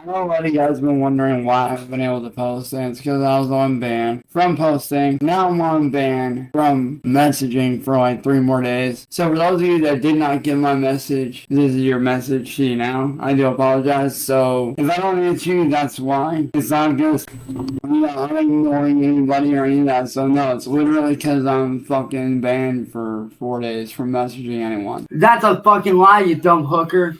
I know a lot of you guys have been wondering why I haven't been able to post, and it's because I was on ban from posting. Now I'm on ban from messaging for like 3 more days. So for those of you that did not get my message, this is your message to you now. I do apologize. So if I don't answer you, that's why. It's not just, I'm ignoring anybody or any of that. So no, it's literally because I'm fucking banned for 4 days from messaging anyone. That's a fucking lie, you dumb hooker.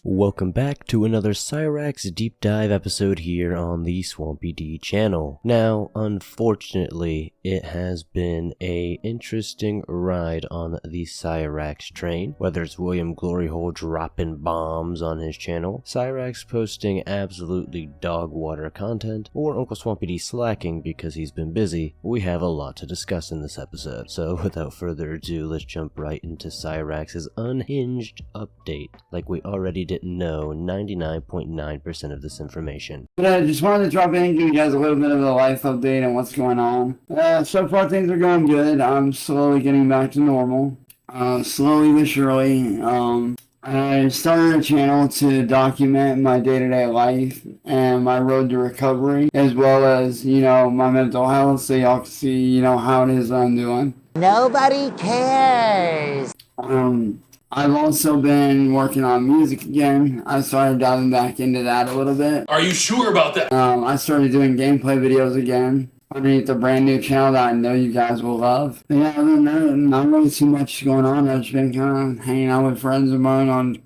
Welcome back to another Cyraxx deep dive episode here on the Swampy D channel. Now, unfortunately, it has been a interesting ride on the Cyraxx train. Whether it's William Gloryhole dropping bombs on his channel, Cyraxx posting absolutely dog water content, or Uncle Swampy D slacking because he's been busy, we have a lot to discuss in this episode. So without further ado, let's jump right into Cyraxx's unhinged update. Like we already didn't know 99.9% of this information. But I just wanted to drop in and give you guys a little bit of a life update on what's going on. So far things are going good. I'm slowly getting back to normal. Slowly but surely. I started a channel to document my day-to-day life and my road to recovery, as well as, my mental health, so y'all can see, how it is that I'm doing. Nobody cares. I've also been working on music again. I started diving back into that a little bit. Are you sure about that? I started doing gameplay videos again underneath the brand new channel that I know you guys will love. But yeah, other than that, not really too much going on. I've just been kind of hanging out with friends of mine on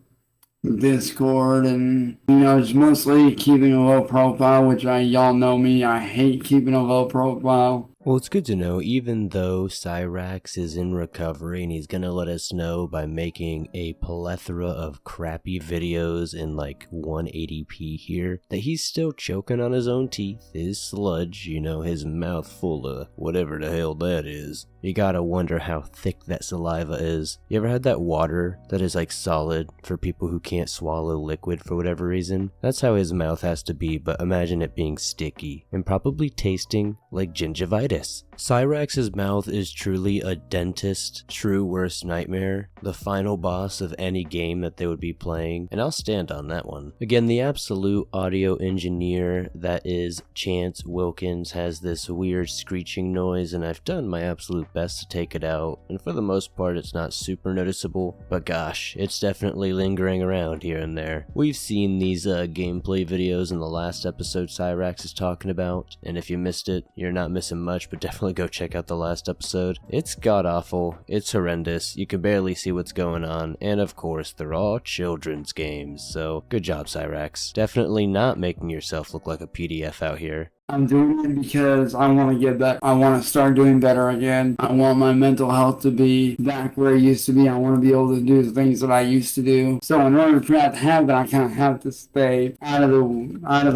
Discord and, just mostly keeping a low profile, which y'all know me. I hate keeping a low profile. Well, it's good to know, even though Cyraxx is in recovery and he's gonna let us know by making a plethora of crappy videos in like 180p here, that he's still choking on his own teeth, his sludge, his mouth full of whatever the hell that is. You gotta wonder how thick that saliva is. You ever had that water that is like solid for people who can't swallow liquid for whatever reason? That's how his mouth has to be, but imagine it being sticky and probably tasting like gingivitis. Cyraxx's mouth is truly a dentist's true worst nightmare, the final boss of any game that they would be playing, and I'll stand on that one. Again, the absolute audio engineer that is Chance Wilkins has this weird screeching noise, and I've done my absolute best to take it out, and for the most part it's not super noticeable, but gosh, it's definitely lingering around here and there. We've seen these gameplay videos in the last episode Cyraxx is talking about, and if you missed it, you're not missing much, but definitely go check out the last episode. It's god-awful, it's horrendous, you can barely see what's going on, and of course, they're all children's games, so good job, Cyraxx. Definitely not making yourself look like a PDF out here. I'm doing it because I want to get better. I want to start doing better again. I want my mental health to be back where it used to be. I want to be able to do the things that I used to do. So in order for that to happen, I kind of have to stay out of the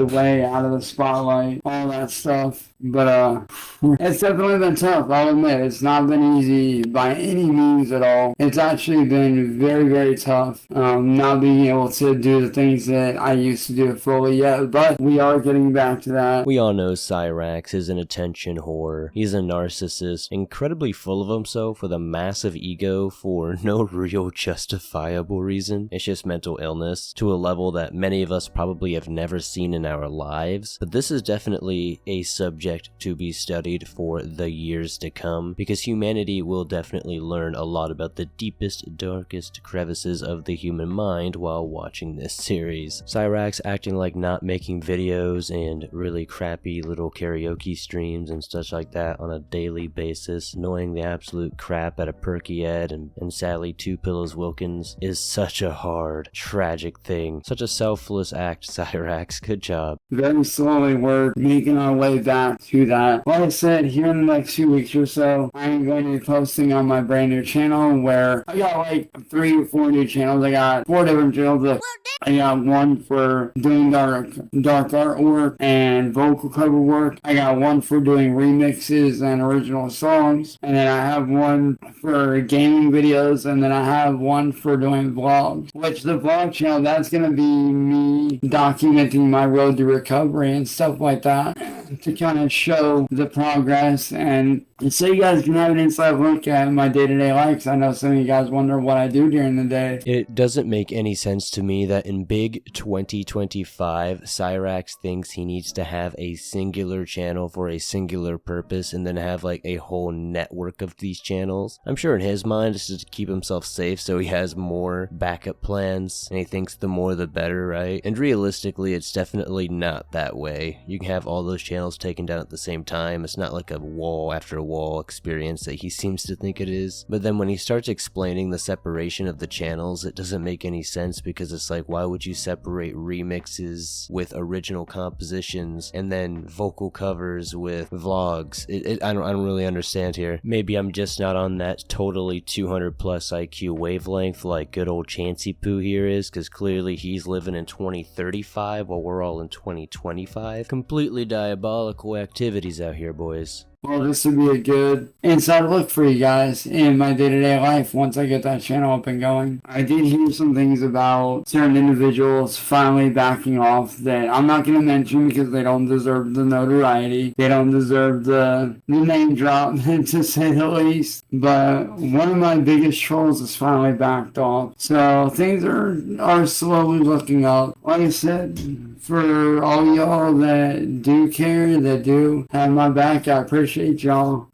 way, out of the spotlight, all that stuff. But it's definitely been tough. I'll admit it's not been easy by any means at all. It's actually been very, very tough. Not being able to do the things that I used to do fully yet, but we are getting back to that. We all know Cyraxx is an attention whore. He's a narcissist, incredibly full of himself with a massive ego for no real justifiable reason. It's just mental illness to a level that many of us probably have never seen in our lives. But this is definitely a subject to be studied for the years to come, because humanity will definitely learn a lot about the deepest, darkest crevices of the human mind while watching this series. Cyraxx acting like not making videos and really crappy little karaoke streams and such like that on a daily basis, annoying the absolute crap out of Perky Ed and Sally Two Pillows Wilkins, is such a hard, tragic thing. Such a selfless act, Cyraxx. Good job. Very slowly we're making our way back to that. Like I said, here in the next few weeks or so, I'm going to be posting on my brand new channel where I got like 3 or 4 new channels. I got 4 different channels. I got one for doing dark artwork and vocal cover work. I got one for doing remixes and original songs, and then I have one for gaming videos, and then I have one for doing vlogs. Which the vlog channel, that's gonna be me documenting my road to recovery and stuff like that, to kind of show the progress and so you guys can have an inside look at my day-to-day life. I know some of you guys wonder what I do during the day. It doesn't make any sense to me that in big 2025, Cyraxx thinks he needs to have a singular channel for a singular purpose and then have like a whole network of these channels. I'm sure in his mind it's just to keep himself safe so he has more backup plans and he thinks the more the better, right? And realistically, it's definitely not that way. You can have all those channels taken down at the same time. It's not like a wall after wall experience that he seems to think it is. But then when he starts explaining the separation of the channels, it doesn't make any sense, because it's like, why would you separate remixes with original compositions and then vocal covers with vlogs? I don't really understand here. Maybe I'm just not on that totally 200 plus IQ wavelength like good old Chancey Poo here is, because clearly he's living in 2035 while we're all in 2025. Completely diabolical activities out here, boys. Well, this would be a good inside look for you guys in my day-to-day life once I get that channel up and going. I did hear some things about certain individuals finally backing off that I'm not going to mention because they don't deserve the notoriety. They don't deserve the name drop, to say the least. But one of my biggest trolls has finally backed off. So things are slowly looking up. Like I said, for all y'all that do care, that do have my back, I appreciate y'all.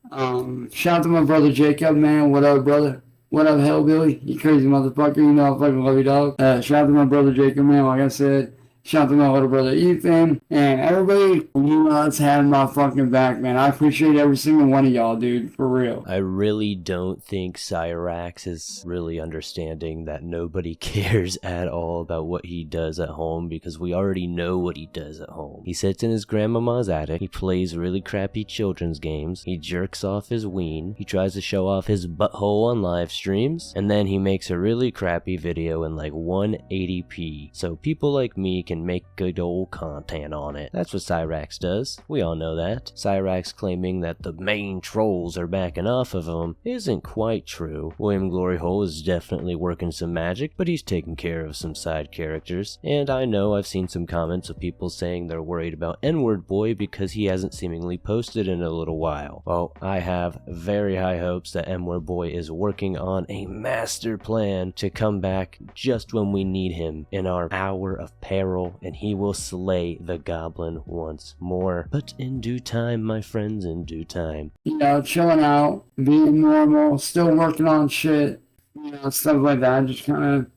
Shout out to my brother Jacob, man. What up, brother? What up, Hellbilly? You crazy motherfucker. You know I fucking love you, dog. Shout out to my brother Jacob, man. Like I said, shout out to my little brother Ethan. And everybody, you know, that's had my fucking back, man. I appreciate every single one of y'all, dude. For real. I really don't think Cyraxx is really understanding that nobody cares at all about what he does at home, because we already know what he does at home. He sits in his grandmama's attic, he plays really crappy children's games, he jerks off his ween, he tries to show off his butthole on live streams, and then he makes a really crappy video in like 180p, so people like me can make good old content on it. That's what Cyraxx does. We all know that. Cyraxx claiming that the main trolls are backing off of him isn't quite true. William Gloryhole is definitely working some magic, but he's taking care of some side characters. And I know I've seen some comments of people saying they're worried about N-Word Boy because he hasn't seemingly posted in a little while. Well, I have very high hopes that N-Word Boy is working on a master plan to come back just when we need him in our hour of peril, and he will slay the goblin once more. But in due time, my friends, in due time. You know, chilling out, being normal, still working on shit, you know, stuff like that. Just kind of,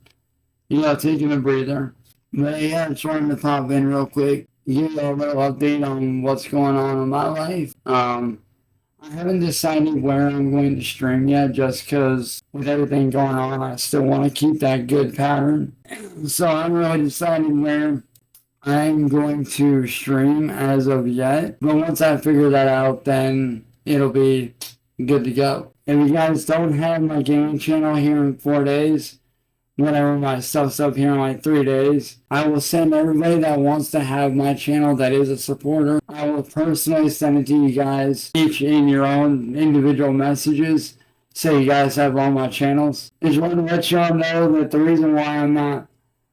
you know, taking a breather. But yeah, I just wanted to pop in real quick, give you a little update on what's going on in my life. I haven't decided where I'm going to stream yet, just because with everything going on, I still want to keep that good pattern. So I haven't really decided where I'm going to stream as of yet. But once I figure that out, then it'll be good to go. If you guys don't have my gaming channel here in 4 days, whenever my stuff's up here in like 3 days, I will send everybody that wants to have my channel that is a supporter, I will personally send it to you guys, each in your own individual messages, so you guys have all my channels. Just want to let y'all know that the reason why I'm not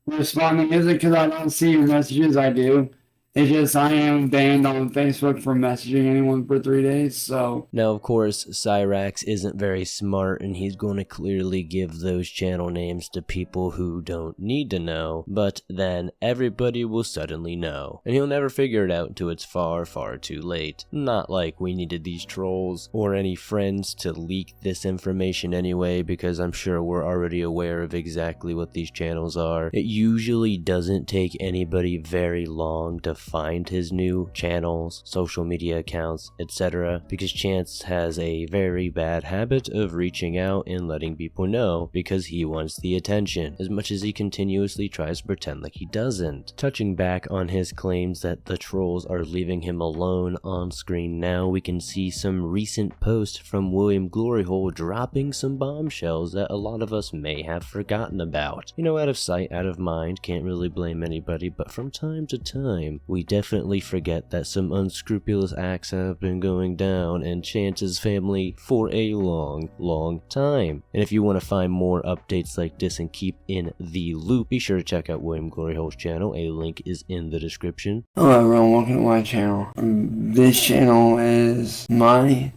responding isn't because I don't see your messages. I do. It's just I am banned on Facebook for messaging anyone for 3 days, so... Now, of course, Cyraxx isn't very smart, and he's going to clearly give those channel names to people who don't need to know, but then everybody will suddenly know, and he'll never figure it out until it's far, far too late. Not like we needed these trolls or any friends to leak this information anyway, because I'm sure we're already aware of exactly what these channels are. It usually doesn't take anybody very long to find his new channels, social media accounts, etc., because Chance has a very bad habit of reaching out and letting people know because he wants the attention, as much as he continuously tries to pretend like he doesn't. Touching back on his claims that the trolls are leaving him alone on screen now, we can see some recent posts from William Gloryhole dropping some bombshells that a lot of us may have forgotten about. You know, out of sight, out of mind, can't really blame anybody, but from time to time, we definitely forget that some unscrupulous acts have been going down in Chance's family for a long time. And if you want to find more updates like this and keep in the loop, be sure to check out William Glory Hole's channel. A link is in the description. Hello everyone, welcome to my channel. This channel is my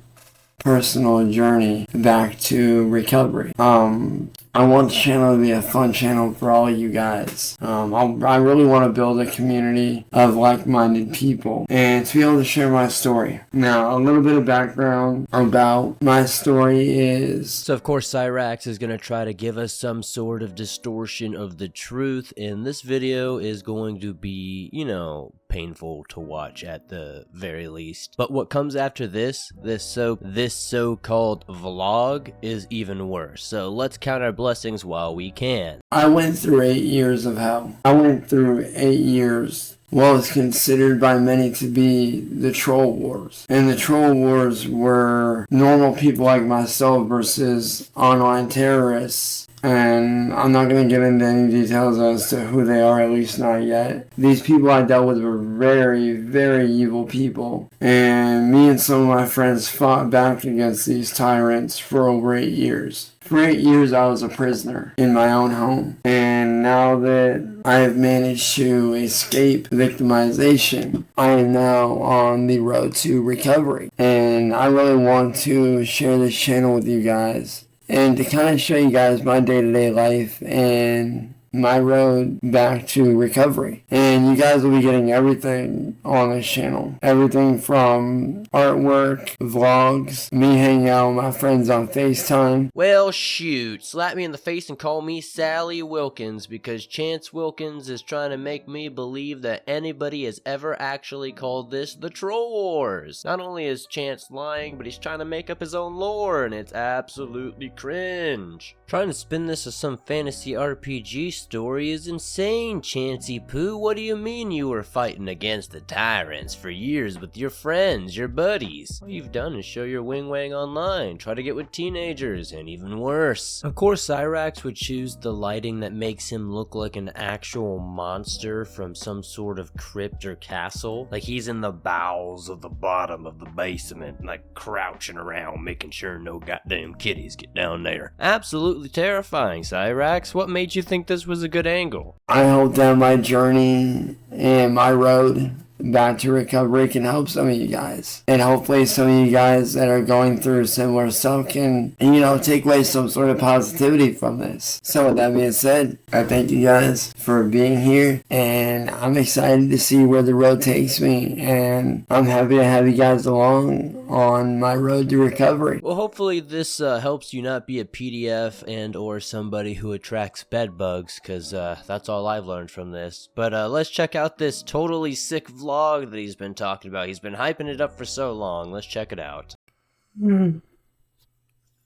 personal journey back to recovery. I want the channel to be a fun channel for all of you guys. I really want to build a community of like-minded people and to be able to share my story. Now, a little bit of background about my story is... So of course Cyraxx is going to try to give us some sort of distortion of the truth, and this video is going to be, you know, painful to watch at the very least. But what comes after this so-called vlog is even worse. So let's count our blessings while we can. I went through 8 years of hell. I went through 8 years. What was considered by many to be the troll wars. And the troll wars were normal people like myself versus online terrorists. And I'm not going to get into any details as to who they are, at least not yet. These people I dealt with were very, very evil people. And me and some of my friends fought back against these tyrants for over 8 years. For 8 years I was a prisoner in my own home. And now that I have managed to escape victimization, I am now on the road to recovery. And I really want to share this channel with you guys and to kind of show you guys my day-to-day life and my road back to recovery. And you guys will be getting everything on this channel. Everything from artwork, vlogs, me hanging out with my friends on FaceTime. Well, shoot, slap me in the face and call me Sally Wilkins, because Chance Wilkins is trying to make me believe that anybody has ever actually called this the Troll Wars. Not only is Chance lying, but he's trying to make up his own lore, and it's absolutely cringe. Trying to spin this as some fantasy RPG story is insane, Chancey Poo. What do you mean you were fighting against the tyrants for years with your friends, your buddies? All you've done is show your wing-wang online, try to get with teenagers, and even worse. Of course, Cyraxx would choose the lighting that makes him look like an actual monster from some sort of crypt or castle. Like he's in the bowels of the bottom of the basement, like crouching around, making sure no goddamn kitties get down there. Absolutely terrifying, Cyraxx. What made you think this was a good angle? I hope that my journey and my road back to recovery can help some of you guys. And hopefully some of you guys that are going through similar stuff can, you know, take away some sort of positivity from this. So with that being said, I thank you guys for being here, and I'm excited to see where the road takes me, and I'm happy to have you guys along on my road to recovery. Well, hopefully this helps you not be a PDF and or somebody who attracts bed bugs, because that's all I've learned from this. But let's check out this totally sick vlog that he's been talking about. He's been hyping it up for so long. Let's check it out. Morning,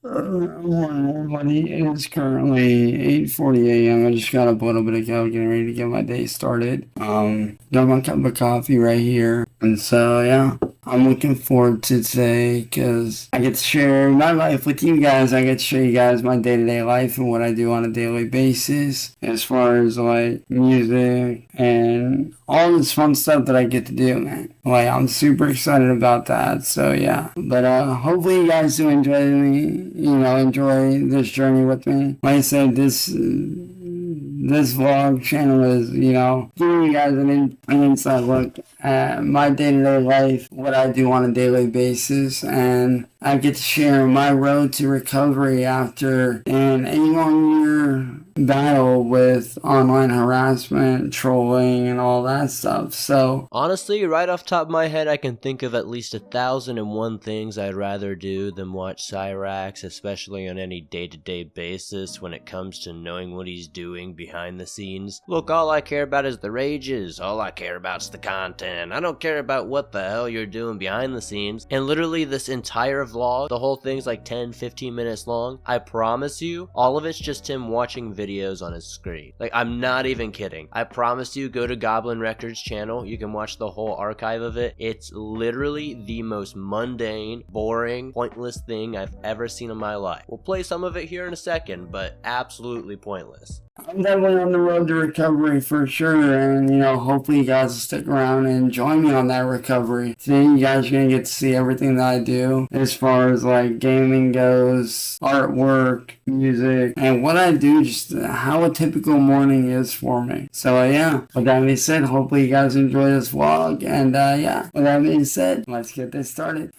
everybody. It's currently 8:40 a.m. I just got up a little bit ago, getting ready to get my day started. Got my cup of coffee right here. And so, yeah, I'm looking forward to today because I get to share my life with you guys. I get to show you guys my day-to-day life and what I do on a daily basis as far as, like, music and all this fun stuff that I get to do, man. Like, I'm super excited about that, so, yeah. But, hopefully you guys do enjoy enjoy this journey with me. Like I said, this vlog channel is, giving you guys an inside look at my day-to-day life, what I do on a daily basis, and I get to share my road to recovery after an 8-year battle with online harassment, trolling, and all that stuff. So honestly, right off the top of my head, I can think of at least 1,001 things I'd rather do than watch Cyraxx, especially on any day-to-day basis when it comes to knowing what he's doing behind the scenes. Look, all I care about is the rages. All I care about is the content. I don't care about what the hell you're doing behind the scenes. And literally this entire vlog, the whole thing's like 10-15 minutes long. I promise you, all of it's just him watching videos on his screen. Like, I'm not even kidding. I promise you, go to Goblin Records channel. You can watch the whole archive of it. It's literally the most mundane, boring, pointless thing I've ever seen in my life. We'll play some of it here in a second, but absolutely pointless. I'm definitely on the road to recovery for sure, and hopefully you guys will stick around and join me on that recovery. Today you guys are gonna get to see everything that I do as far as like gaming goes, artwork, music, and what I do, just how a typical morning is for me. So yeah, with that being said, hopefully you guys enjoy this vlog, and yeah, with that being said, let's get this started.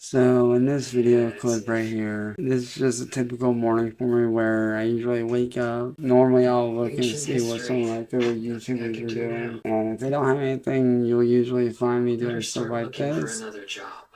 So in this video clip right here, this is just a typical morning for me where I usually wake up. Normally I'll look and see what some of my favorite YouTubers are doing. And if they don't have anything, you'll usually find me doing stuff like this,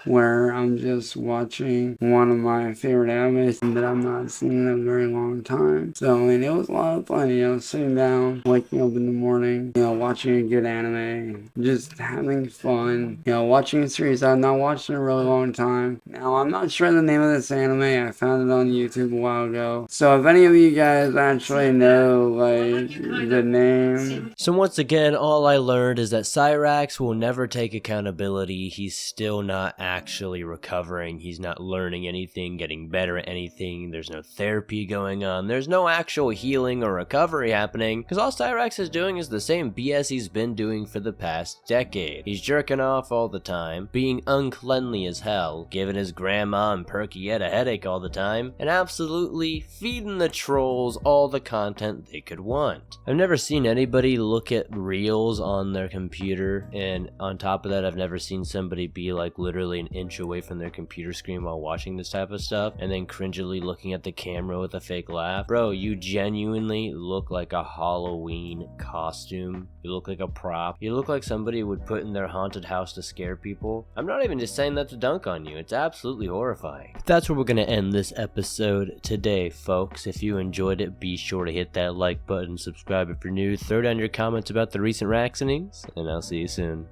where I'm just watching one of my favorite animes that I'm not seeing in a very long time. So it was a lot of fun, sitting down, waking up in the morning, watching a good anime, just having fun, watching a series I've not watched in a really long time. Now, I'm not sure the name of this anime. I found it on YouTube a while ago. So if any of you guys actually know, like, the name. So once again, all I learned is that Cyraxx will never take accountability. He's still not actually recovering. He's not learning anything, getting better at anything. There's no therapy going on. There's no actual healing or recovery happening, because all Cyraxx is doing is the same BS he's been doing for the past decade. He's jerking off all the time, being uncleanly as hell, giving his grandma and Perky a headache all the time, and absolutely feeding the trolls all the content they could want. I've never seen anybody look at reels on their computer, and on top of that, I've never seen somebody be like literally an inch away from their computer screen while watching this type of stuff, and then cringily looking at the camera with a fake laugh. Bro, you genuinely look like a Halloween costume. You look like a prop. You look like somebody would put in their haunted house to scare people. I'm not even just saying that to dunk on you. It's absolutely horrifying. That's where we're gonna end this episode today, folks. If you enjoyed it, be sure to hit that like button, subscribe if you're new, throw down your comments about the recent reactionings, and I'll see you soon.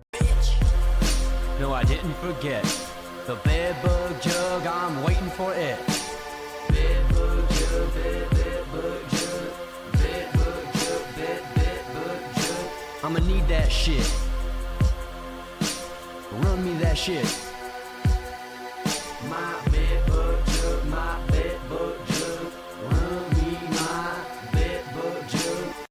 No, I didn't forget the bedbug jug. I'm waiting for it. Bedbug jug, bedbug jug, bedbug jug, bedbug jug. I'ma need that shit. Run me that shit.